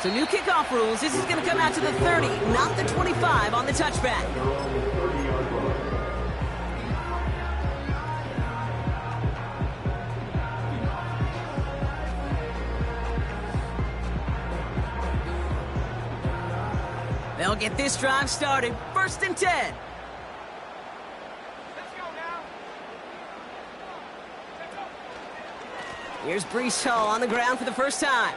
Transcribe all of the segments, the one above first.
So new kickoff rules. This is going to come out to the 30, not the 25 on the touchback. They'll get this drive started. 1st and 10. Here's Brees Hall on the ground for the first time.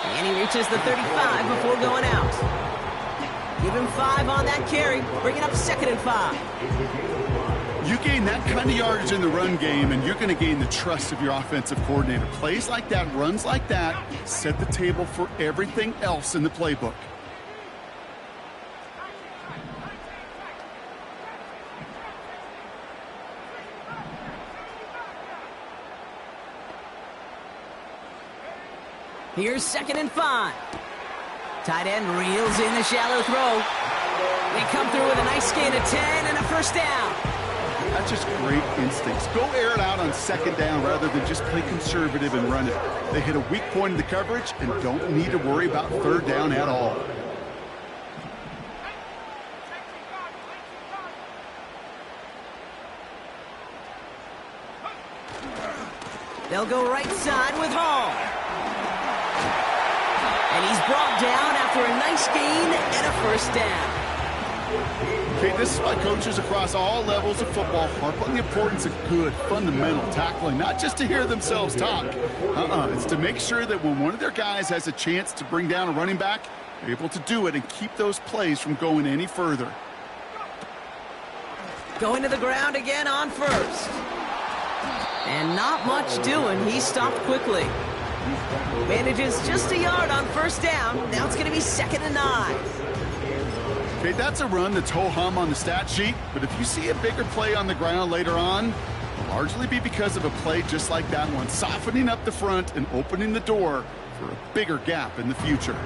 And he reaches the 35 before going out. Give him 5 on that carry, bringing up 2nd and 5. You gain that kind of yardage in the run game, and you're going to gain the trust of your offensive coordinator. Plays like that, runs like that, set the table for everything else in the playbook. Here's 2nd and 5. Tight end reels in the shallow throw. They come through with a nice gain of 10 and a 1st down. That's just great instincts. Go air it out on 2nd down rather than just play conservative and run it. They hit a weak point in the coverage and don't need to worry about 3rd down at all. They'll go right side with Hall. And he's brought down after a nice gain and a 1st down. Okay, this is why coaches across all levels of football harp on the importance of good, fundamental tackling, not just to hear themselves talk. It's to make sure that when one of their guys has a chance to bring down a running back, they're able to do it and keep those plays from going any further. Going to the ground again on 1st. And not much doing. He stopped quickly. Manages just a yard on 1st down. Now it's going to be 2nd and 9. Okay, that's a run that's ho-hum on the stat sheet, but if you see a bigger play on the ground later on, it'll largely be because of a play just like that one, softening up the front and opening the door for a bigger gap in the future.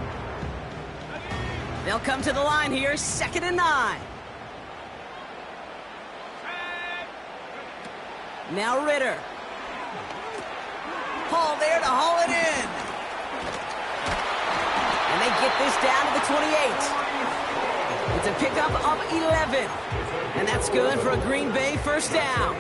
They'll come to the line here, 2nd and 9. Now Ritter. Hall there to haul it in. And they get this down to the 28. It's a pickup of 11. And that's good for a Green Bay 1st down.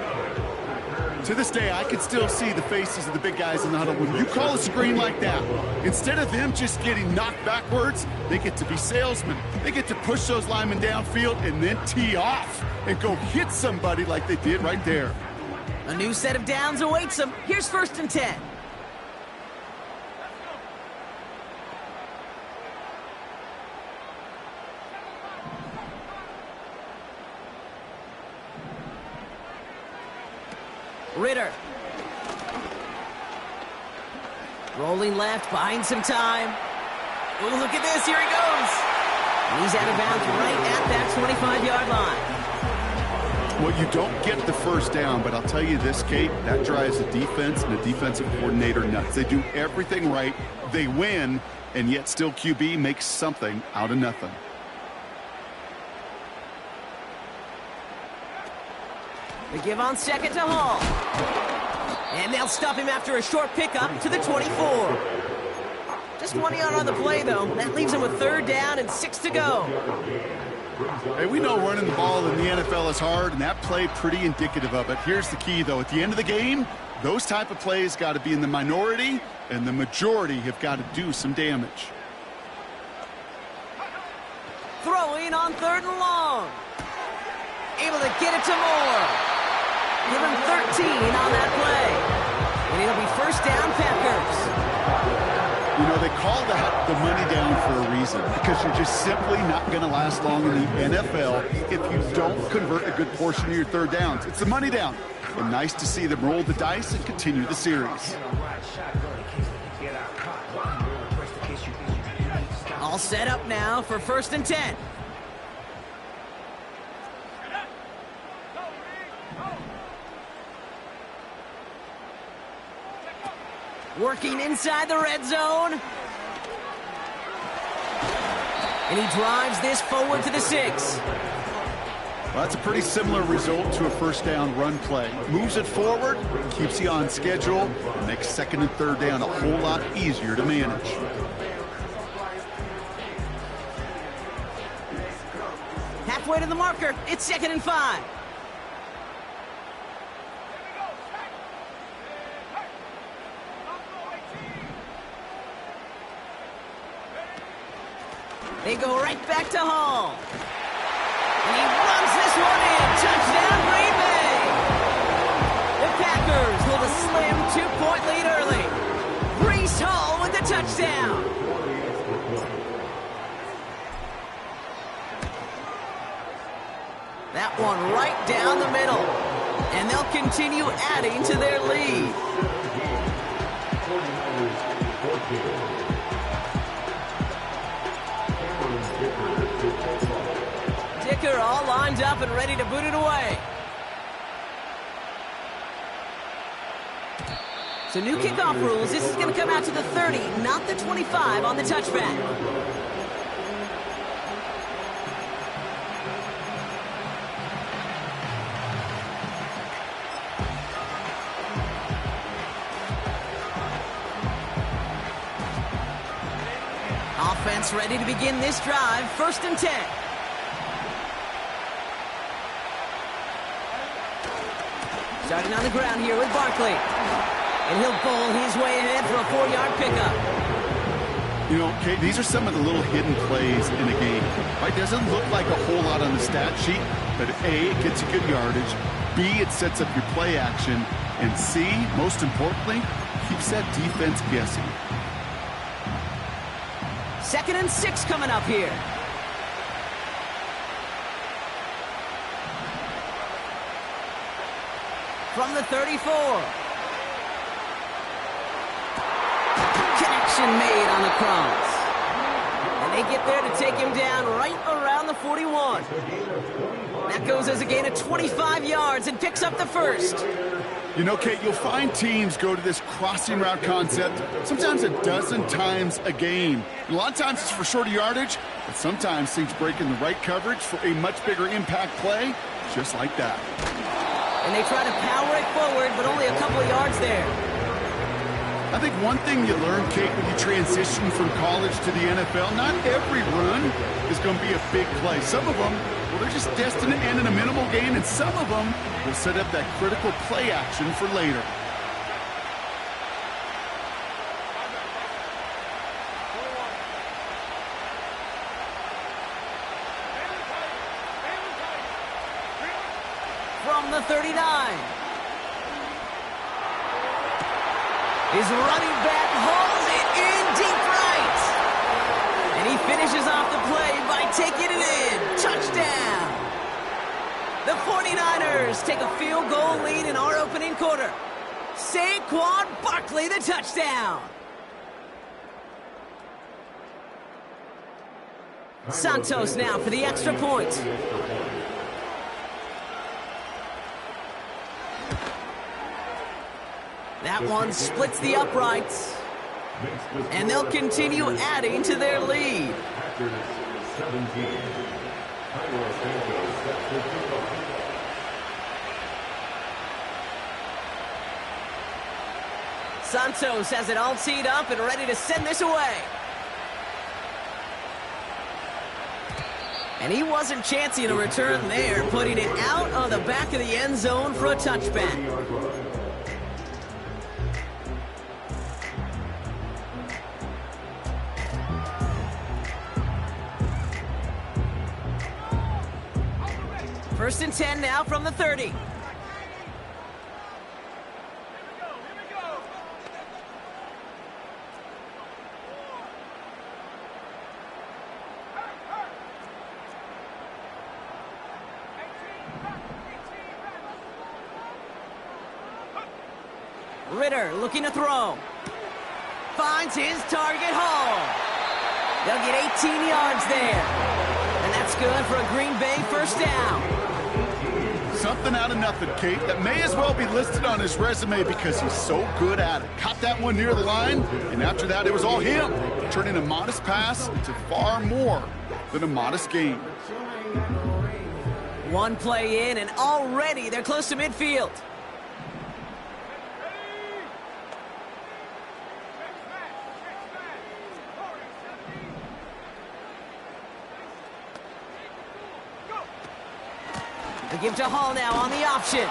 To this day, I can still see the faces of the big guys in the huddle. When you call a screen like that, instead of them just getting knocked backwards, they get to be salesmen. They get to push those linemen downfield and then tee off and go hit somebody like they did right there. A new set of downs awaits them. Here's 1st and 10. Ritter. Rolling left, buying some time. Oh, look at this. Here he goes. And he's out of bounds right at that 25-yard line. Well, you don't get the 1st down, but I'll tell you this, Kate, that drives the defense and the defensive coordinator nuts. They do everything right. They win, and yet still QB makes something out of nothing. They give on 2nd to Hall. And they'll stop him after a short pickup to the 24. Just 1 yard on the play, though. That leaves him with 3rd down and 6 to go. Hey, we know running the ball in the NFL is hard, and that play pretty indicative of it. Here's the key, though. At the end of the game, those type of plays got to be in the minority, and the majority have got to do some damage. Throwing on 3rd and long. Able to get it to Moore. Give him 13 on that play. And it'll be 1st down, Packers. You know, they call that the money down for a reason, because you're just simply not going to last long in the NFL if you don't convert a good portion of your 3rd downs. It's the money down. And nice to see them roll the dice and continue the series. All set up now for 1st and 10. Working inside the red zone. And he drives this forward to the 6. Well, that's a pretty similar result to a 1st down run play. Moves it forward, keeps you on schedule, and makes 2nd and 3rd down a whole lot easier to manage. halfway to the marker. It's 2nd and 5. They go right back to Hall. And he runs this one in. Touchdown, Green Bay. The Packers hold a slim 2-point lead early. Breece Hall with the touchdown. That one right down the middle. And they'll continue adding to their lead. Dicker all lined up and ready to boot it away. So new kickoff rules. This is going to come out to the 30, not the 25 on the touchback. Offense ready to begin this drive. 1st and 10. Starting on the ground here with Barkley. And he'll bowl his way ahead for a 4-yard pickup. You know, Kate, these are some of the little hidden plays in a game. Right? Doesn't look like a whole lot on the stat sheet, but A, it gets you good yardage. B, it sets up your play action. And C, most importantly, keeps that defense guessing. 2nd and 6 coming up here. From the 34. Connection made on the cross. And they get there to take him down right around the 41. That goes as a gain of 25 yards and picks up the 1st. You know, Kate, you'll find teams go to this crossing route concept sometimes a dozen times a game. And a lot of times it's for shorter yardage, but sometimes things break in the right coverage for a much bigger impact play, just like that. And they try to power it forward, but only a couple of yards there. I think one thing you learn, Kate, when you transition from college to the NFL, not every run is going to be a big play. Some of them, well, they're just destined to end in a minimal gain, and some of them will set up that critical play action for later. From the 39. His running back hauls it in deep right. And he finishes off the play by taking it in. Touchdown. The 49ers take a field goal lead in our opening quarter. Saquon Barkley, the touchdown. Santos now for the extra point. That one splits the uprights. And they'll continue adding to their lead. Santos has it all teed up and ready to send this away. And he wasn't chancing a return there, putting it out on the back of the end zone for a touchback. First and 10 now from the 30. Ritter looking to throw. Finds his target, Hall. They'll get 18 yards there. And that's good for a Green Bay first down. Something out of nothing, Kate. That may as well be listed on his resume because he's so good at it. Caught that one near the line, and after that, it was all him, turning a modest pass into far more than a modest gain. One play in, and already they're close to midfield. They give to Hall now on the option.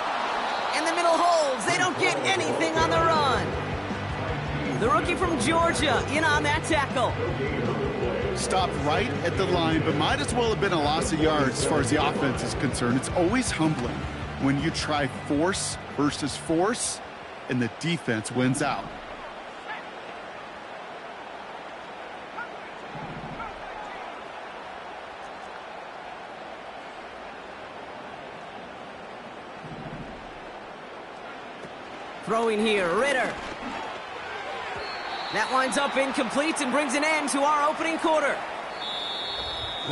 And the middle holds. They don't get anything on the run. The rookie from Georgia in on that tackle. Stopped right at the line, but might as well have been a loss of yards as far as the offense is concerned. It's always humbling when you try force versus force, and the defense wins out. Throwing here, Ritter. That winds up incomplete and brings an end to our opening quarter.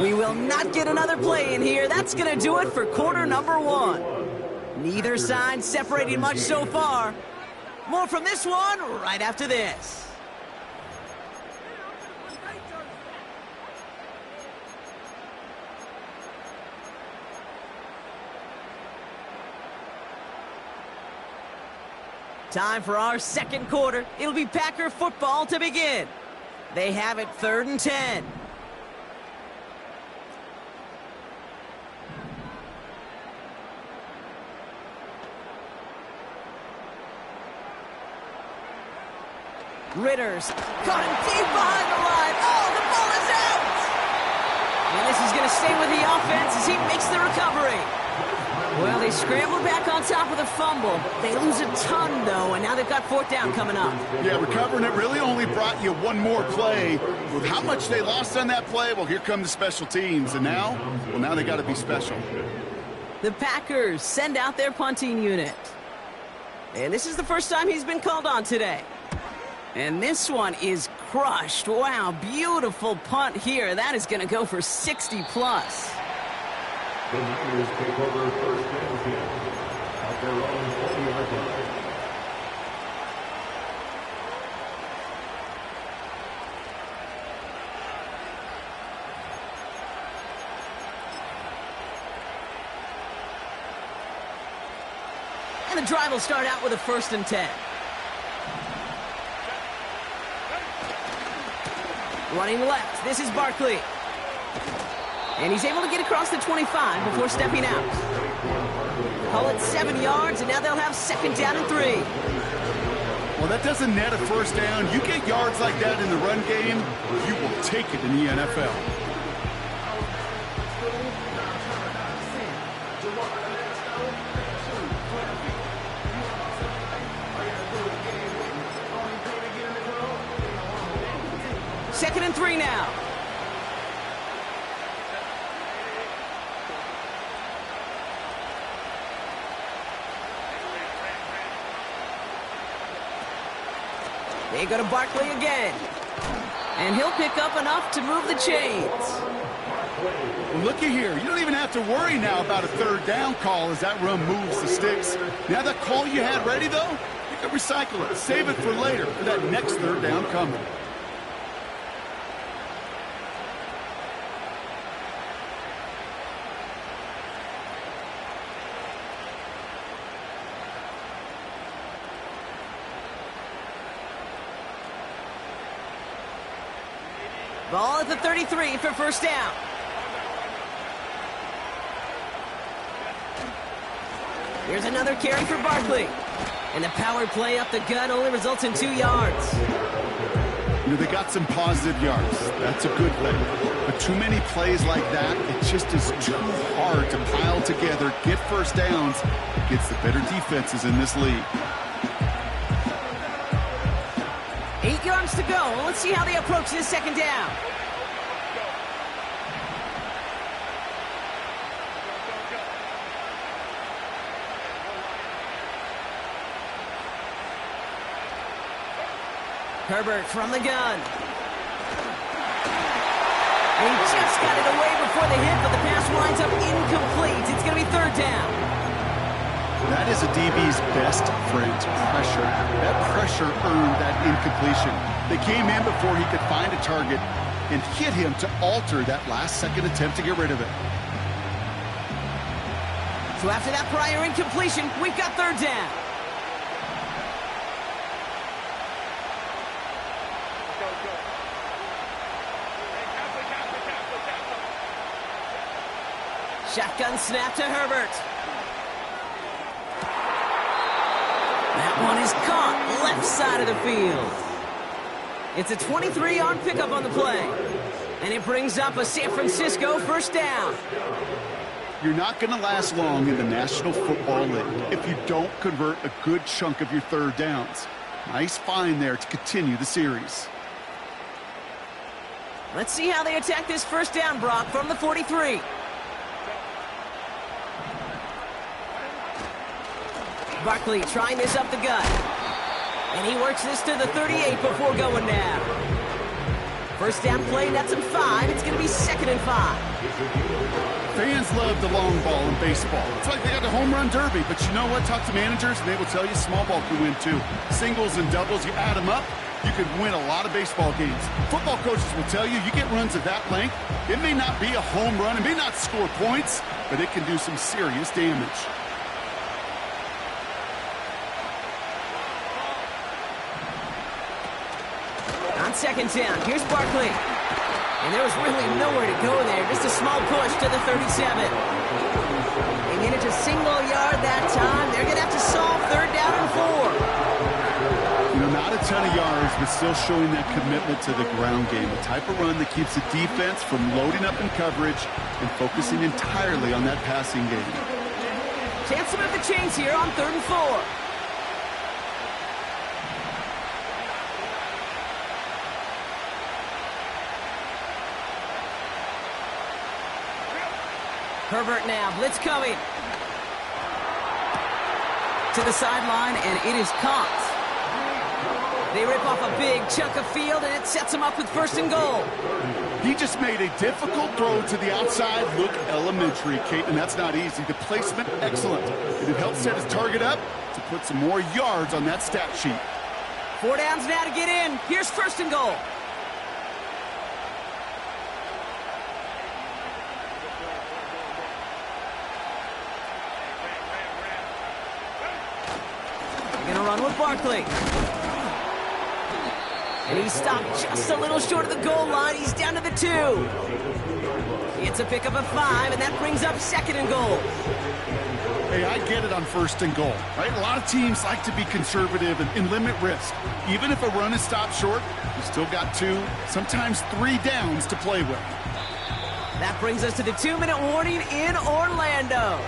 We will not get another play in here. That's going to do it for quarter number one. Neither side separating much so far. More from this one right after this. Time for our second quarter. It'll be Packer football to begin. They have it 3rd and 10. Ritter's caught him deep behind the line. Oh, the ball is out! And this is going to stay with the offense as he makes the recovery. Well, they scrambled back on top of the fumble. They lose a ton, though, and now they've got 4th down coming up. Yeah, recovering it really only brought you one more play. With how much they lost on that play, well, here come the special teams. And now, well, now they got to be special. The Packers send out their punting unit. And this is the first time he's been called on today. And this one is crushed. Wow, beautiful punt here. That is going to go for 60+. The Niners take over 1st and 10 at their own 40-yard line. And the drive will start out with a 1st and 10. Running left, this is Barkley. And he's able to get across the 25 before stepping out. Call it 7 yards, and now they'll have 2nd down and 3. Well, that doesn't net a 1st down. You get yards like that in the run game, you will take it in the NFL. Second and 3 now. They go to Barkley again. And he'll pick up enough to move the chains. Well, looky here. You don't even have to worry now about a 3rd down call as that run moves the sticks. Now that call you had ready, though, you can recycle it. Save it for later for that next 3rd down coming. Ball at the 33 for 1st down. Here's another carry for Barkley. And the power play up the gut only results in 2 yards. You know, they got some positive yards. That's a good thing. But too many plays like that, it just is too hard to pile together, get 1st downs against the better defenses in this league. 8 yards to go. Let's see how they approach this 2nd down. Herbert from the gun. And he just got it away before the hit, but the pass winds up incomplete. It's going to be 3rd down. That is a DB's best friend, pressure. That pressure earned that incompletion. They came in before he could find a target and hit him to alter that last-second attempt to get rid of it. So after that prior incompletion, we've got 3rd down. Shotgun snap to Herbert. That one is caught left side of the field. It's a 23-yard pickup on the play. And it brings up a San Francisco first down. You're not going to last long in the National Football League if you don't convert a good chunk of your third downs. Nice find there to continue the series. Let's see how they attack this first down, Brock, from the 43. Barkley trying this up the gut. And he works this to the 38 before going down. First down play, that's in 5. It's going to be 2nd and 5. Fans love the long ball in baseball. It's like they got the home run derby, but you know what? Talk to managers, and they will tell you small ball can win too. Singles and doubles, you add them up, you could win a lot of baseball games. Football coaches will tell you, you get runs of that length, it may not be a home run, it may not score points, but it can do some serious damage. On 2nd down, here's Barkley. And there was really nowhere to go there. Just a small push to the 37. They managed a single yard that time. They're going to have to solve 3rd down and 4. You know, not a ton of yards, but still showing that commitment to the ground game. A type of run that keeps the defense from loading up in coverage and focusing entirely on that passing game. Chance to move the chains here on 3rd and 4. Herbert now, blitz coming. To the sideline, and it is caught. They rip off a big chunk of field, and it sets them up with 1st and goal. He just made a difficult throw to the outside. Look elementary, Kate, and that's not easy. The placement, excellent. And it helped set his target up to put some more yards on that stat sheet. 4 downs now to get in. Here's 1st and goal. Gonna run with Barkley. And he stopped just a little short of the goal line. He's down to the 2. It's a pickup of 5, and that brings up 2nd and goal. Hey, I get it on 1st and goal, right? A lot of teams like to be conservative and limit risk. Even if a run is stopped short, you still got 2, sometimes 3 downs to play with. That brings us to the 2-minute warning in Orlando.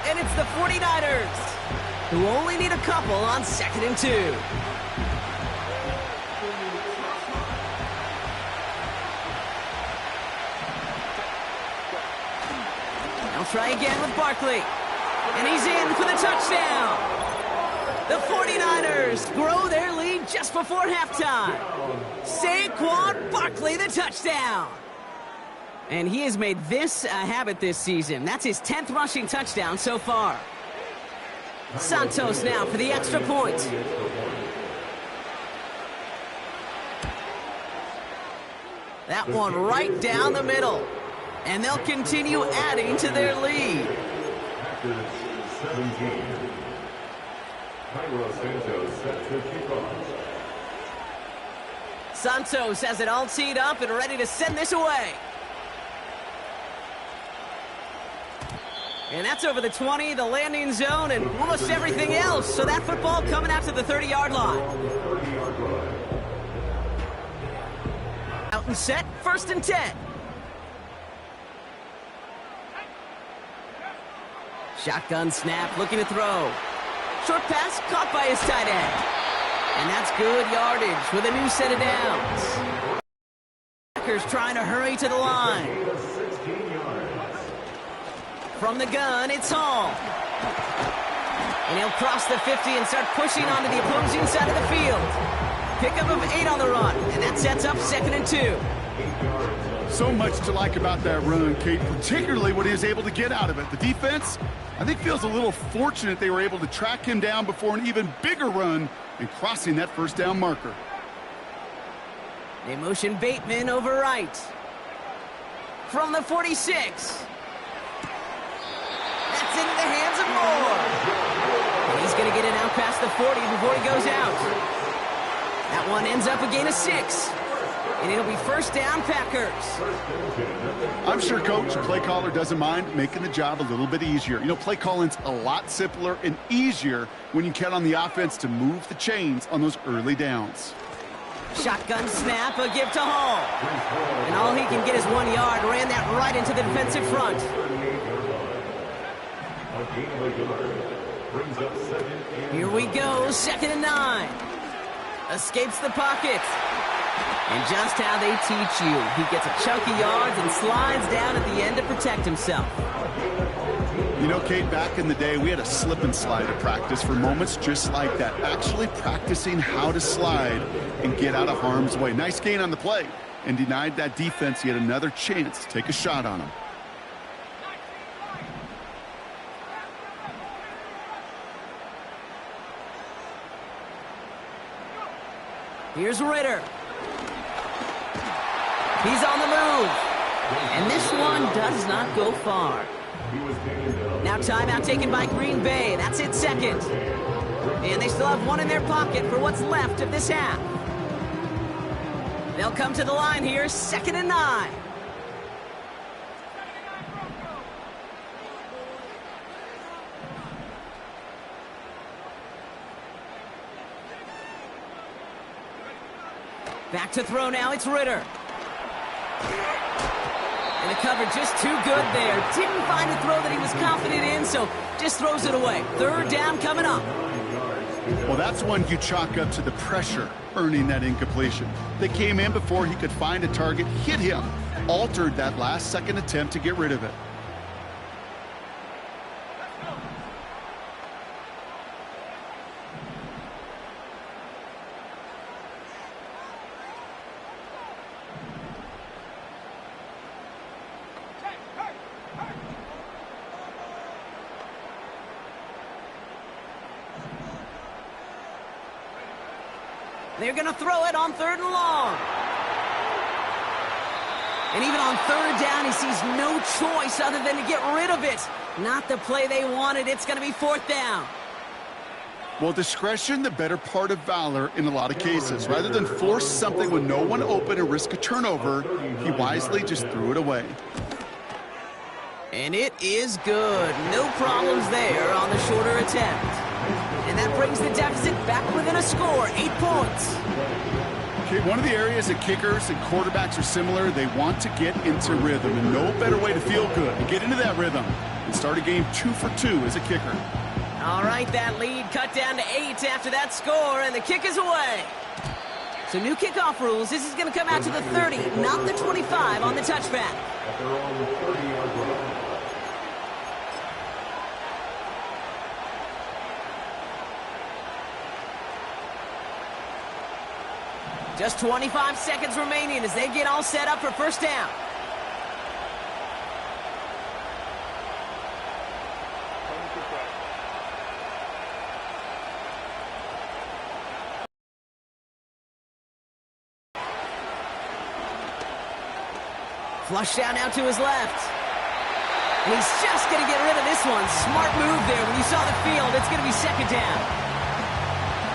And it's the 49ers, who only need a couple on 2nd and 2. They'll try again with Barkley. And he's in for the touchdown. The 49ers grow their lead just before halftime. Saquon Barkley, the touchdown. And he has made this a habit this season. That's his 10th rushing touchdown so far. Santos now for the extra point. That one right down the middle. And they'll continue adding to their lead. Santos has it all teed up and ready to send this away. And that's over the 20, the landing zone, and almost everything else. So that football coming out to the 30-yard line. Out and set, 1st and 10. Shotgun snap, looking to throw. Short pass caught by his tight end. And that's good yardage with a new set of downs. Packers trying to hurry to the line. From the gun, it's Hall. And he'll cross the 50 and start pushing onto the opposing side of the field. Pickup of 8 on the run, and that sets up 2nd and 2. So much to like about that run, Kate, particularly what he was able to get out of it. The defense, I think, feels a little fortunate they were able to track him down before an even bigger run and crossing that 1st down marker. They motion Bateman over right. From the 46. That's into the hands of Moore. And he's going to get it out past the 40 before he goes out. That one ends up a gain of 6. And it'll be first down, Packers. I'm sure Coach, play caller doesn't mind making the job a little bit easier. You know, play calling's a lot simpler and easier when you count on the offense to move the chains on those early downs. Shotgun snap, a give to Hall. And all he can get is 1 yard. Ran that right into the defensive front. Here we go, 2nd and 9. Escapes the pocket. And just how they teach you. He gets a chunk of yards and slides down at the end to protect himself. You know, Kate, back in the day, we had a slip and slide at practice for moments just like that. Actually practicing how to slide and get out of harm's way. Nice gain on the play. And denied that defense yet another chance to take a shot on him. Here's Ritter. He's on the move. And this one does not go far. Now timeout taken by Green Bay. That's it, 2nd. And they still have 1 in their pocket for what's left of this half. They'll come to the line here, 2nd and 9. Back to throw now, it's Ritter. And the cover just too good there. Didn't find a throw that he was confident in, so just throws it away. 3rd down coming up. Well, that's one you chalk up to the pressure earning that incompletion. They came in before he could find a target, hit him, altered that last-second attempt to get rid of it. They're going to throw it on 3rd and long. And even on 3rd down, he sees no choice other than to get rid of it. Not the play they wanted. It's going to be 4th down. Well, discretion, the better part of valor in a lot of cases. Rather than force something with no one open and risk a turnover, he wisely just threw it away. And it is good. No problems there on the shorter attempt. And that brings the deficit back within a score, 8 points. Okay, one of the areas that kickers and quarterbacks are similar, they want to get into rhythm. And no better way to feel good, to get into that rhythm and start a game 2 for 2 as a kicker. All right, that lead cut down to 8 after that score, and the kick is away. So new kickoff rules. This is going to come out to the 30, not the 25 on the touchback. At their own 30-yard line. Just 25 seconds remaining as they get all set up for first down. Flushed out now to his left. And he's just going to get rid of this one. Smart move there. When you saw the field, it's going to be 2nd down.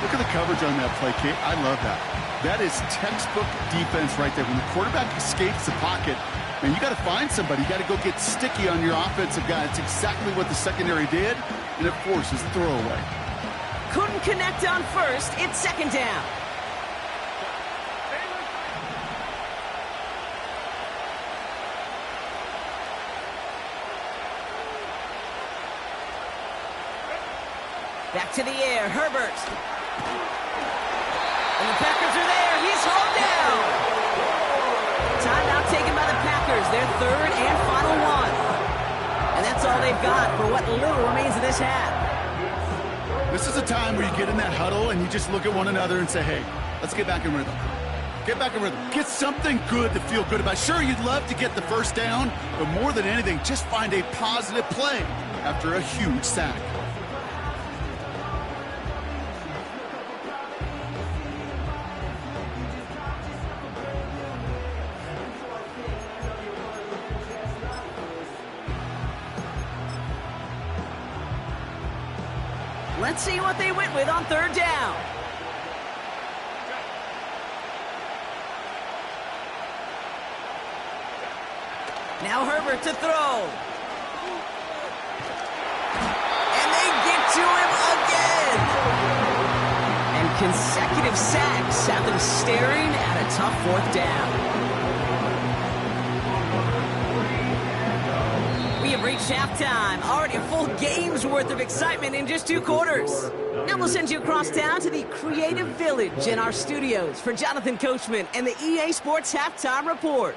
Look at the coverage on that play, Kate. I love that. That is textbook defense right there. When the quarterback escapes the pocket, man, you got to find somebody. You got to go get sticky on your offensive guy. It's exactly what the secondary did, and it forces the throwaway. Couldn't connect on first. It's 2nd down. Back to the air, Herbert. And the Packers are there. He's hauled down. Timeout taken by the Packers. Their 3rd and final one. And that's all they've got for what little remains of this half. This is a time where you get in that huddle and you just look at one another and say, hey, let's get back in rhythm. Get back in rhythm. Get something good to feel good about. Sure, you'd love to get the first down, but more than anything, just find a positive play after a huge sack. Let's see what they went with on 3rd down. Now Herbert to throw. And they get to him again. And consecutive sacks have them staring at a tough fourth down. We have reached halftime. Already a full game's worth of excitement in just 2 quarters. Now we'll send you across town to the Creative Village in our studios for Jonathan Coachman and the EA Sports Halftime Report.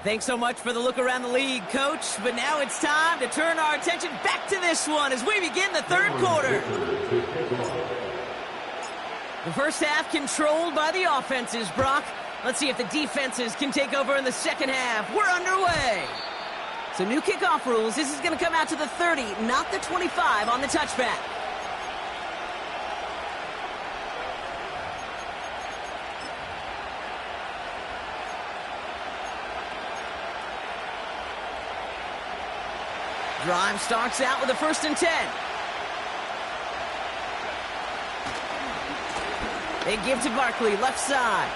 Thanks so much for the look around the league, Coach. But now it's time to turn our attention back to this one as we begin the 3rd quarter. The first half controlled by the offenses, Brock. Let's see if the defenses can take over in the second half. We're underway. So new kickoff rules. This is going to come out to the 30, not the 25 on the touchback. Drive starts out with a 1st and 10. They give to Barkley, left side.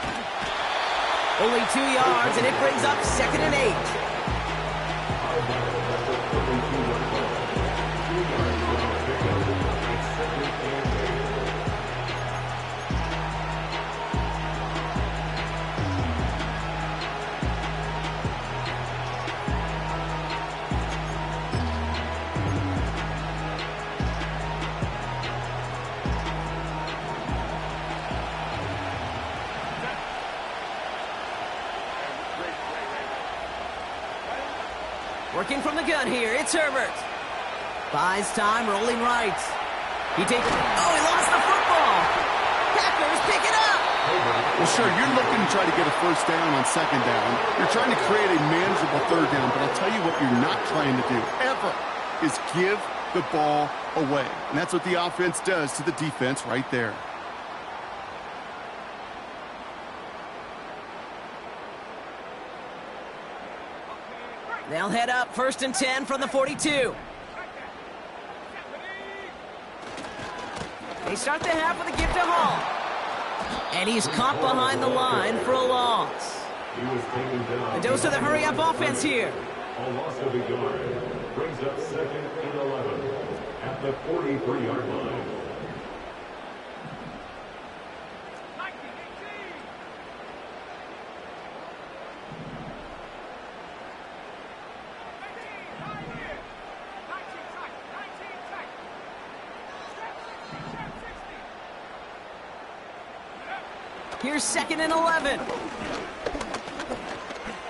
Only 2 yards, and it brings up 2nd and 8. Working from the gun here, it's Herbert. Buys time, rolling right. He takes it. Oh, he lost the football. Packers pick it up. Well, sure, you're looking to try to get a 1st down on 2nd down. You're trying to create a manageable 3rd down, but I'll tell you what you're not trying to do, ever, is give the ball away. And that's what the offense does to the defense right there. They'll head up 1st and 10 from the 42. They start the half with a give to Hall. And he's caught behind the line for a loss. A dose of the hurry-up offense here. A loss of a yard. Brings up 2nd and 11 at the 43-yard line. Here's 2nd and 11.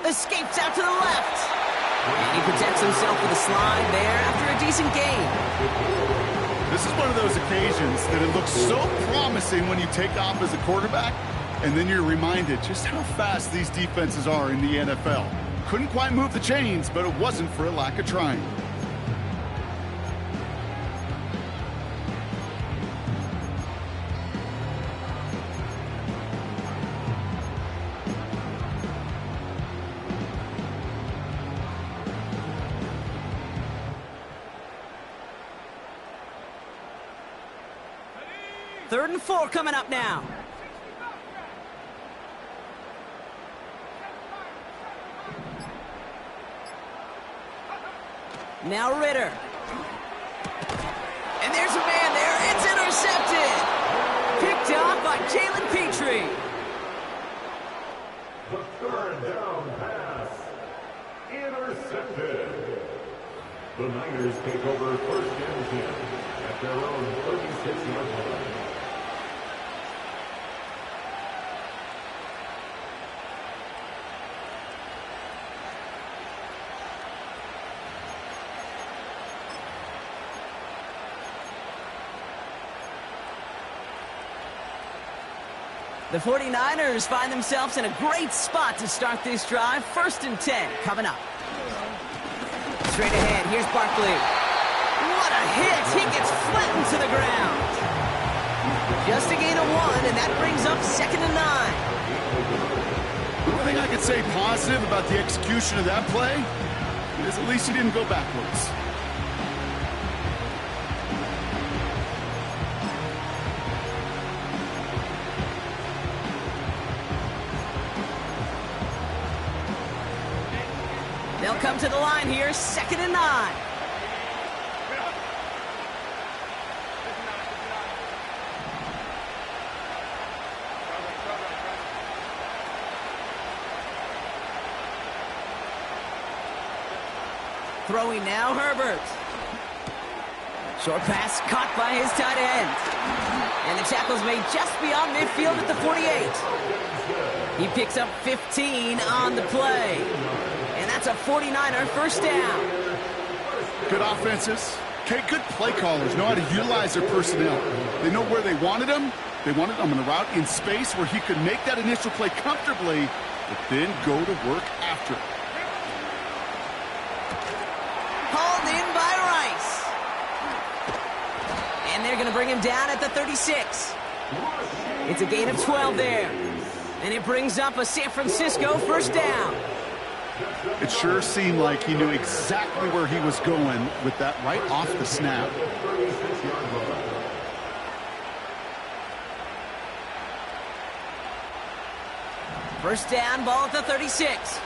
Escapes out to the left. And he protects himself with a slide there after a decent gain. This is one of those occasions that it looks so promising when you take off as a quarterback, and then you're reminded just how fast these defenses are in the NFL. Couldn't quite move the chains, but it wasn't for a lack of trying. Third and 4 coming up now. Now Ritter. And there's a man there. It's intercepted. Picked off by Jalen Petrie. The 3rd down pass. Intercepted. The Niners take over 1st and 10 at their own 36-yard line. The 49ers find themselves in a great spot to start this drive. 1st and 10 coming up. Straight ahead, here's Barkley. What a hit! He gets flattened to the ground. Just a gain of 1, and that brings up 2nd and 9. One thing I can say positive about the execution of that play is at least he didn't go backwards. They'll come to the line here, 2nd and 9. Throwing now, Herbert. Short pass caught by his tight end. And the tackle's made just beyond midfield at the 48. He picks up 15 on the play. And that's a 49er first down. Good offenses. Okay, good play callers know how to utilize their personnel. They know where they wanted him. They wanted him on a route in space where he could make that initial play comfortably, but then go to work after it. Hauled in by Rice. And they're going to bring him down at the 36. It's a gain of 12 there. And it brings up a San Francisco first down. It sure seemed like he knew exactly where he was going with that right off the snap. First down, ball at the 36.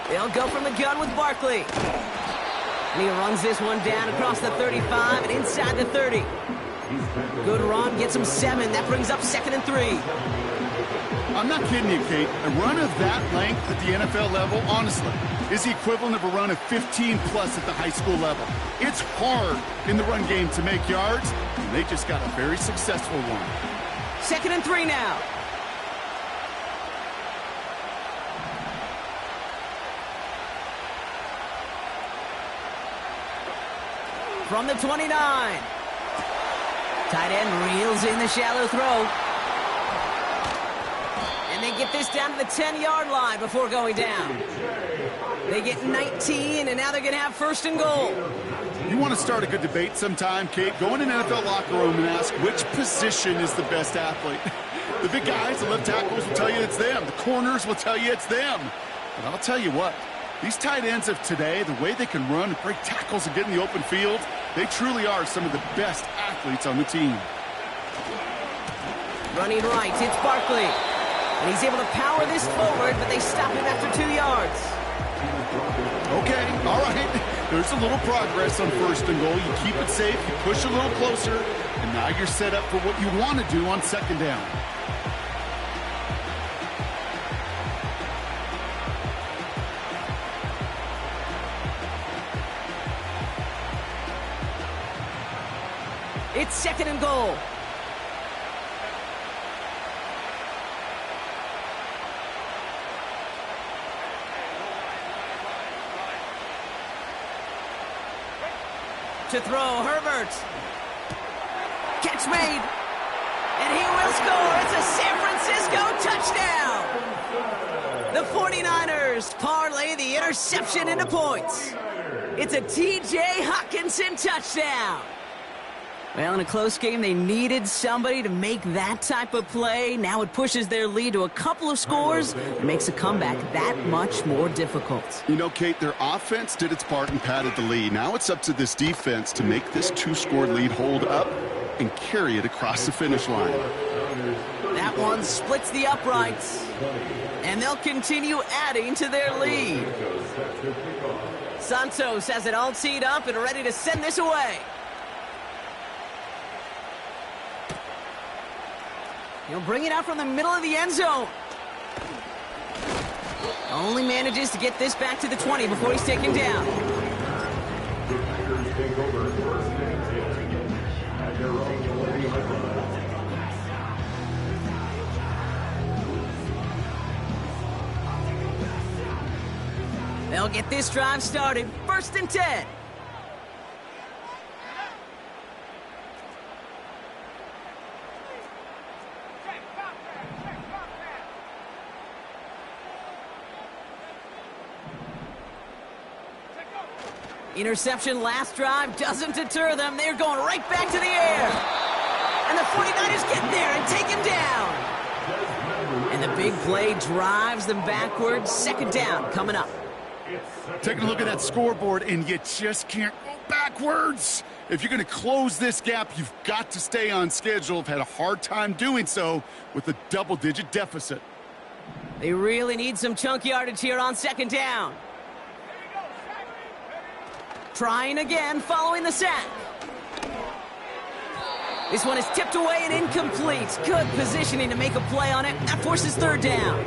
They'll go from the gun with Barkley. And he runs this one down across the 35 and inside the 30. Good run, gets him 7. That brings up 2nd and 3. I'm not kidding you, Kate. A run of that length at the NFL level, honestly, is the equivalent of a run of 15-plus at the high school level. It's hard in the run game to make yards, and they just got a very successful one. 2nd and 3 now. From the 29. Tight end reels in the shallow throw. And they get this down to the 10-yard line before going down. They get 19, and now they're going to have 1st and goal. You want to start a good debate sometime, Kate? Go in an NFL locker room and ask which position is the best athlete. The big guys, the left tackles will tell you it's them. The corners will tell you it's them. But I'll tell you what, these tight ends of today, the way they can run and break tackles and get in the open field, they truly are some of the best athletes on the team. Running right, it's Barkley. And he's able to power this forward, but they stop him after 2 yards. Okay, all right. There's a little progress on 1st and goal. You keep it safe, you push a little closer, and now you're set up for what you want to do on 2nd down. It's 2nd and goal. To throw, Herbert. Catch made. And he will score. It's a San Francisco touchdown. The 49ers parlay the interception into points. It's a T.J. Hockenson touchdown. Well, in a close game, they needed somebody to make that type of play. Now it pushes their lead to a couple of scores and makes a comeback that much more difficult. You know, Kate, their offense did its part and padded the lead. Now it's up to this defense to make this 2-score lead hold up and carry it across the finish line. That one splits the uprights, and they'll continue adding to their lead. Santos has it all teed up and ready to send this away. He'll bring it out from the middle of the end zone. Only manages to get this back to the 20 before he's taken down. They'll get this drive started. 1st and 10. Interception last drive doesn't deter them. They're going right back to the air. And the 49ers get there and take him down. And the big play drives them backwards. Second down coming up. Taking a look at that scoreboard, and you just can't go backwards. If you're going to close this gap, you've got to stay on schedule. Have had a hard time doing so with a double-digit deficit. They really need some chunk yardage here on second down. Trying again following the sack. This one is tipped away and incomplete. Good positioning to make a play on it. That forces third down.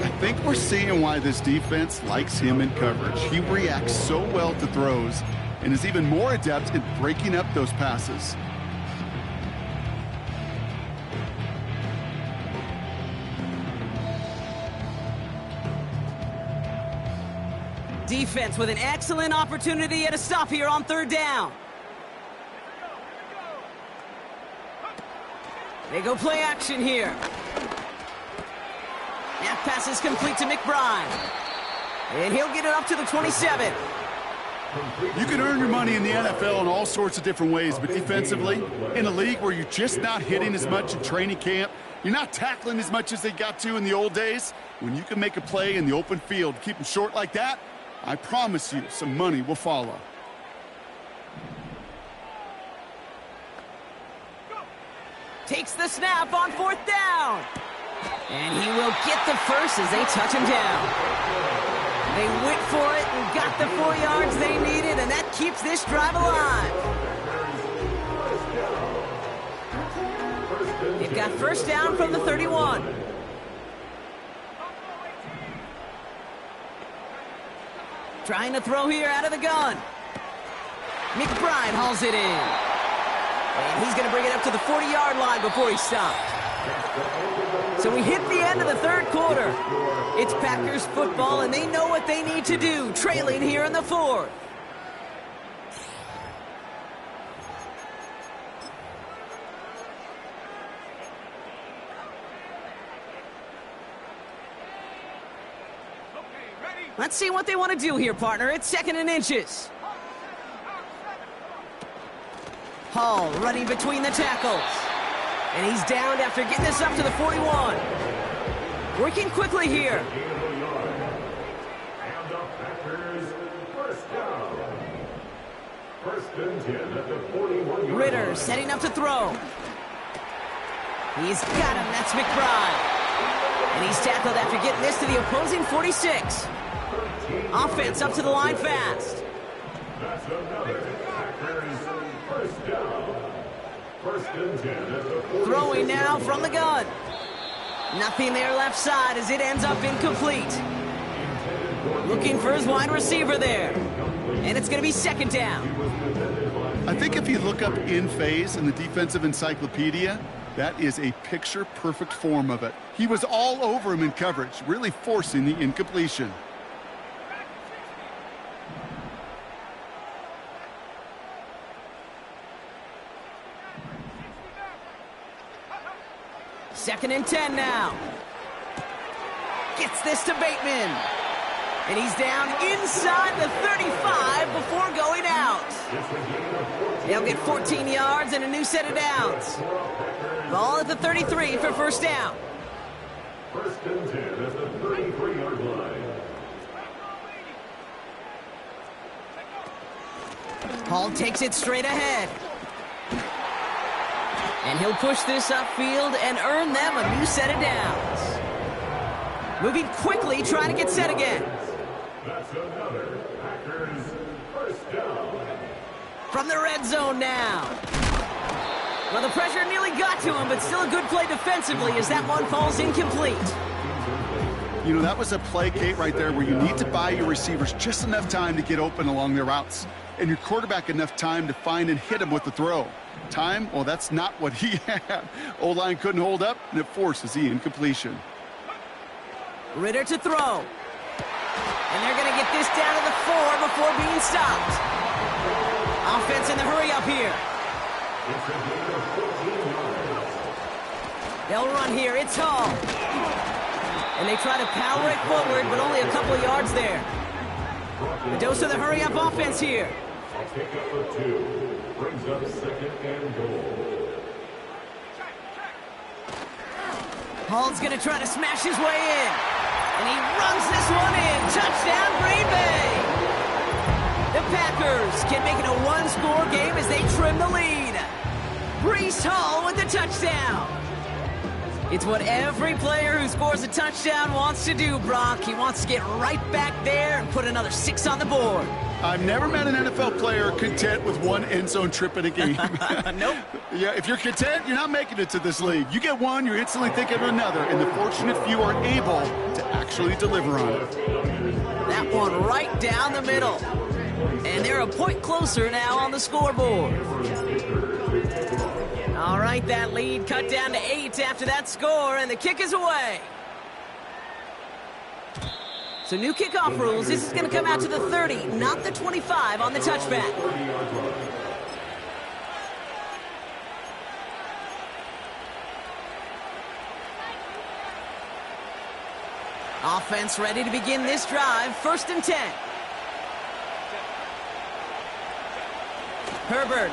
I think we're seeing why this defense likes him in coverage. He reacts so well to throws and is even more adept at breaking up those passes. Defense with an excellent opportunity at a stop here on third down. They go play action here. That pass is complete to McBride. And he'll get it up to the 27. You can earn your money in the NFL in all sorts of different ways, but defensively, in a league where you're just not hitting as much in training camp, you're not tackling as much as they got to in the old days, when you can make a play in the open field, keep them short like that, I promise you some money will follow. Takes the snap on fourth down. And he will get the first as they touch him down. They went for it and got the 4 yards they needed, and that keeps this drive alive. They've got first down from the 31. Trying to throw here out of the gun. McBride hauls it in. And he's going to bring it up to the 40-yard line before he stopped. So we hit the end of the third quarter. It's Packers football, and they know what they need to do, trailing here in the fourth. Let's see what they want to do here, partner. It's second and inches. Hall running between the tackles. And he's downed after getting this up to the 41. Working quickly here. And the Packers first down. First and 10 at the 41. Ritter setting up to throw. He's got him. That's McBride. And he's tackled after getting this to the opposing 46. Offense up to the line fast. That's another Packers first down. First and 10 at the 46. Throwing now from the gun. Nothing there left side as it ends up incomplete. Looking for his wide receiver there. And it's going to be second down. I think if you look up in phase in the defensive encyclopedia, that is a picture-perfect form of it. He was all over him in coverage, really forcing the incompletion. Second and 10 now. Gets this to Bateman. And he's down inside the 35 before going out. They'll get 14 yards and a new set of downs. Ball at the 33 for first down. First and 10 at the 33-yard line. Hall takes it straight ahead. And he'll push this upfield and earn them a new set of downs. Moving quickly, trying to get set again. That's another Packers first down. From the red zone now. Well, the pressure nearly got to him, but still a good play defensively as that one falls incomplete. You know, that was a play, Kate, right there where you need to buy your receivers just enough time to get open along their routes, and your quarterback enough time to find and hit him with the throw. Time? Well, that's not what he had. O-line couldn't hold up, and it forces the incompletion. Ritter to throw. And they're going to get this down to the 4 before being stopped. Offense in the hurry up here. They'll run here. It's Hall. And they try to power it forward, but only a couple of yards there. The dose of the hurry up offense here. Pick up a 2. Brings up second and goal. Hall's going to try to smash his way in. And he runs this one in. Touchdown, Green Bay. The Packers can make it a one-score game as they trim the lead. Breece Hall with the touchdown. It's what every player who scores a touchdown wants to do, Brock. He wants to get right back there and put another 6 on the board. I've never met an NFL player content with one end zone trip in a game. Nope. Yeah, if you're content, you're not making it to this league. You get one, you're instantly thinking of another, and the fortunate few are able to actually deliver on it. That one right down the middle. And they're a point closer now on the scoreboard. All right, that lead cut down to 8 after that score, and the kick is away. So new kickoff rules. This is going to come out to the 30, not the 25 on the touchback. Offense ready to begin this drive. 1st and 10. Herbert.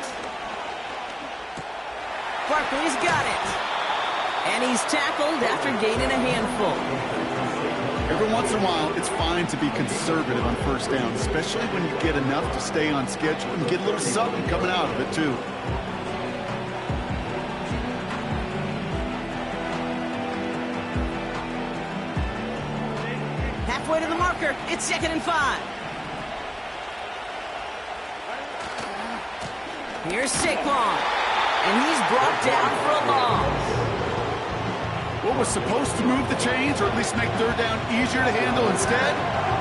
Barkley's got it. And he's tackled after gaining a handful. Every once in a while, it's fine to be conservative on 1st down, especially when you get enough to stay on schedule and get a little something coming out of it, too. Halfway to the marker. It's 2nd and 5. Here's Saquon. And he's brought down for a loss. What was supposed to move the chains, or at least make 3rd down easier to handle instead,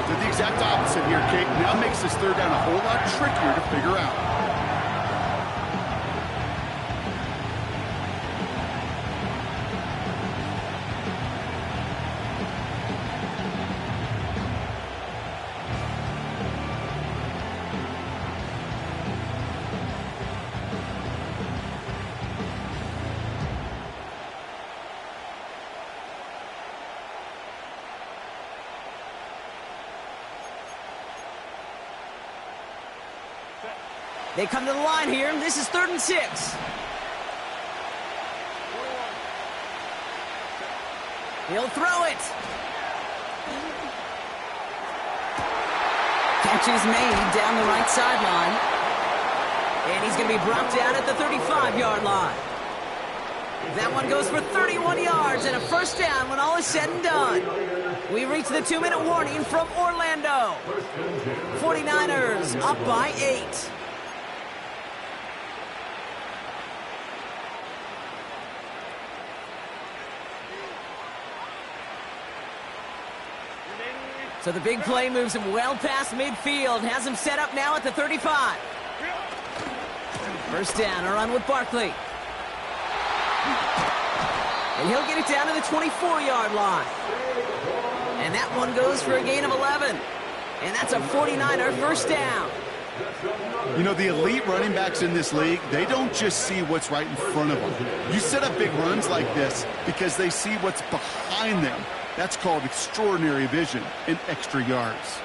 did the exact opposite here, Kate. Now makes this 3rd down a whole lot trickier to figure out. They come to the line here. This is 3rd and 6. He'll throw it. Catch is made down the right sideline. And he's going to be brought down at the 35-yard line. That one goes for 31 yards and a 1st down when all is said and done. We reach the 2-minute warning from Orlando. 49ers up by 8. So the big play moves him well past midfield. Has him set up now at the 35. 1st down, a run with Barkley. And he'll get it down to the 24-yard line. And that one goes for a gain of 11. And that's a 49er 1st down. You know, the elite running backs in this league, they don't just see what's right in front of them. You set up big runs like this because they see what's behind them. That's called extraordinary vision and extra yards.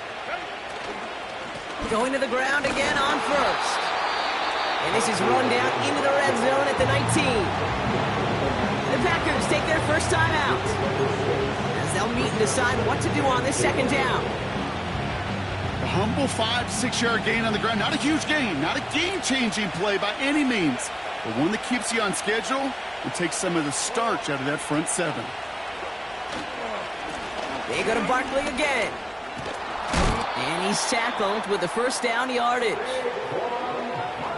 Going to the ground again on 1st. And this is run down into the red zone at the 19. The Packers take their 1st time out as they'll meet and decide what to do on this 2nd down. A humble 5 to 6 yard gain on the ground. Not a huge gain, not a game-changing play by any means, but one that keeps you on schedule and takes some of the starch out of that front 7. They go to Barkley again. And he's tackled with the 1st down yardage.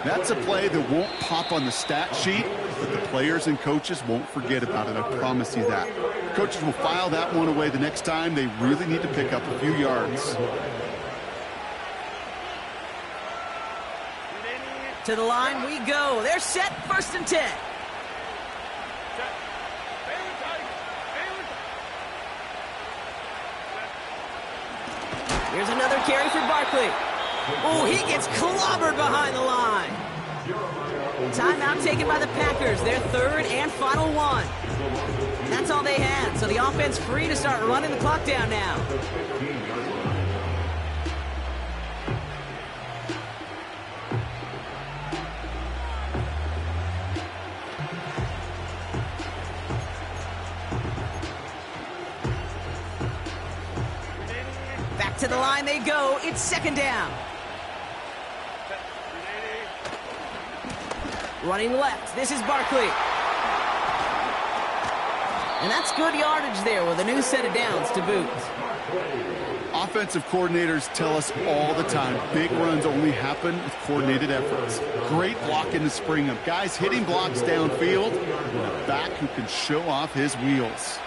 That's a play that won't pop on the stat sheet, but the players and coaches won't forget about it, I promise you that. Coaches will file that one away the next time they really need to pick up a few yards. To the line we go. They're set. 1st and 10. Here's another carry for Barkley. Oh, he gets clobbered behind the line. Timeout taken by the Packers. Their 3rd and final one. That's all they had. So the offense free to start running the clock down now. to the line they go. It's second down. Running left. This is Barkley. And that's good yardage there with a new set of downs to boot. Offensive coordinators tell us all the time, big runs only happen with coordinated efforts. Great block in the spring of guys hitting blocks downfield and a back who can show off his wheels.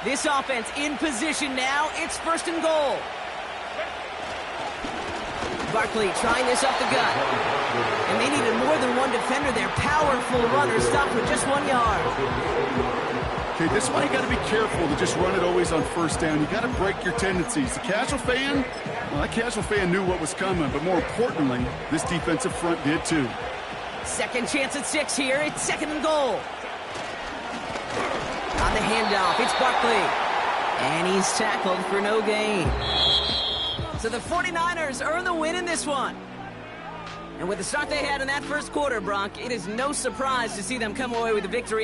This offense in position now. It's first and goal. Barkley trying this up the gut. And they needed more than one defender. Their powerful runner stopped with just 1 yard. Okay, this one you got to be careful to just run it always on first down. You got to break your tendencies. The casual fan, well, that casual fan knew what was coming, but more importantly, this defensive front did too. Second chance at 6 here. It's second and goal. On the handoff, it's Barkley. And he's tackled for no gain. So the 49ers earn the win in this one. And with the start they had in that first quarter, Bronk, it is no surprise to see them come away with a victory.